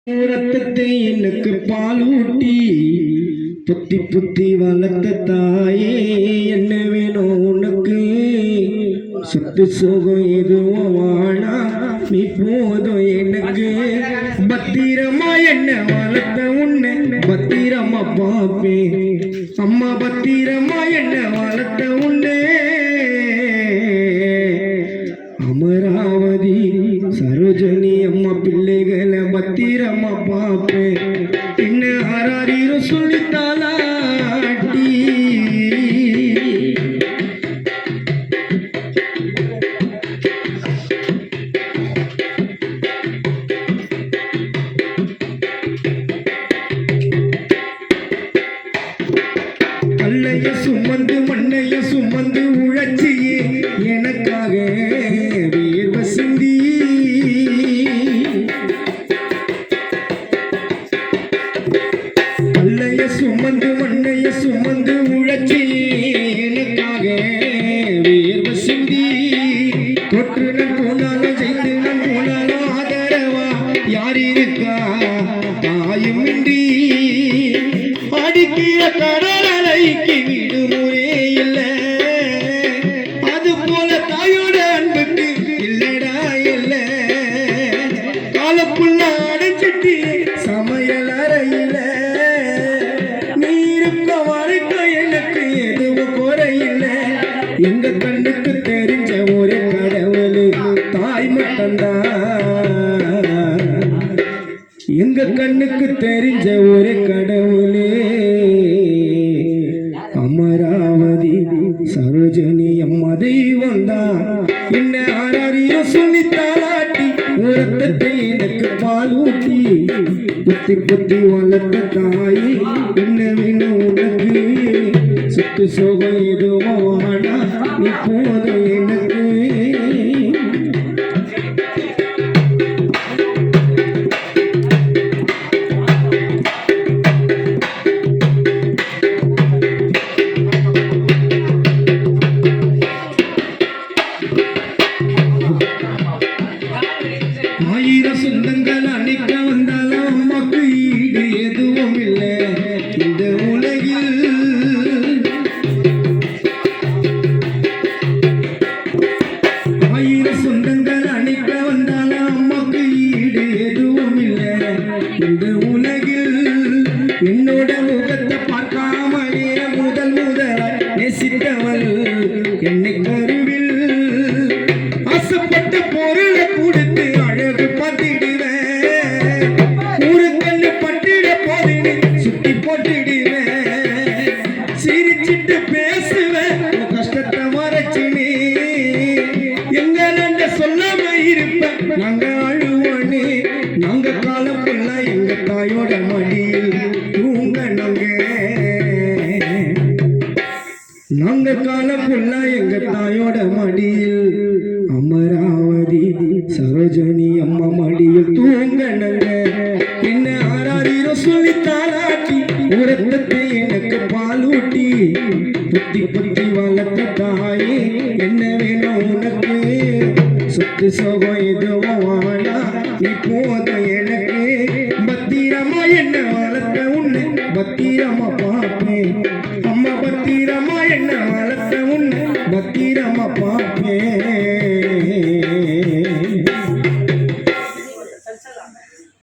ரத்தத்தை எனக்கு பாலூட்டி புத்தி புத்தி வளர்த்த தாயே, என்ன வேணும் உனக்கு? சொத்து சோகம் எதுவும் வாழா, நீ போதும் எனக்கு. பத்திரமா என்ன வளர்த்த உன்னை பத்திரமா பாப்பேன். அம்மா பத்திரமா என்ன வளர்த்த உன்னை. அமராவதி சரோஜனி அம்மா பிள்ளைகளை பத்திரமா பாப்பேன். என்ன ஆராரிரும் சொல்லித்தாலாட்டி. கல்லைய சுமந்து மண்ணைய சுமந்து உழைச்சியே எனக்காக வேர்வை சிந்தி. கல்லைய சுமந்து மண்ணைய சுமந்து உழைச்சியே எனக்காக வேர்வை சிந்தி. தொற்று நான் போனாலும் ஜெயித்து நான் போனாலும் ஆதரவா யார் இருக்கா? தாயும் இன்றி அடிக்கிய கடல் அலைக்கு விடுமுறை இல்லை. அது போல தாயோட அன்புக்கு இல்லடா இல்ல. காலப்புள்ள அடைச்சிட்டு சமையல் அறையில நீ இருக்க வரைக்கும் எனக்கு எதுவும் குறையில்ல. எங்க கண்ணுக்கு தெரிஞ்ச ஒரு கடவுள் தாய் மட்டும்தான். எங்க கண்ணுக்கு தெரிஞ்ச ஒரு கடவுளே அமராவதி சரோஜனி அம்மா தெய்வம் தான். என்ன ஆராரியும் சொல்லித்தாலாட்டி ரத்தத்தை எனக்கு பாலூட்டி புத்தி புத்தி வளர்த்த தாய், என்ன வேணும் உனக்கு? சொத்து சோகம் எதுவும் வாடா, நீ போதும் எனக்கு. ஆயிரம் சொந்தங்கள் அணைக்க வந்தாலும் அம்மாக்கு ஈடு எதுவும் இல்லை இந்த உலகில். ஆயிரம் சொந்தங்கள் அணைக்க வந்தாலும் அம்மாக்கு ஈடு எதுவும் இல்லை இந்த உலகில். என்னோட முகத்தை பார்க்காமலே முதல் நேசித்தவள் என்னை கருவில். ஆசைப்பட்ட பொருளை கொடுத்து அழகு பார்த்திடுவேன். ஒரு கண்ணு பட்டிட போதினு சுட்டி போட்டிடுவேன். சிரிச்சிட்டு பேசுவேன் கஷ்டத்தை மறைச்சினே. எங்க நண்ட சொல்லாம இருப்பேன் நாங்க அழுவனே. நாங்க காலம் புள்ள எங்க தாயோட மடியில் தூங்கணுங்க. நாங்க காலம் புள்ள எங்க தாயோட மடியில் அமராவதி சரோஜனி அம்மா மடியில் தூங்கணுங்க. என்ன ஆராரிரும் சொல்லித்தாலாட்டி ரத்தத்தை எனக்கு பாலூட்டி புத்தி புத்தி வளர்த்த தாயே, என்ன வேணும் உனக்கு? சொத்து சோகம் எதுவும் வாழா, நீ போதும் எனக்கு. பத்திரமா என்ன வளர்த்த உன்னை பத்திரமா பார்ப்பேன்.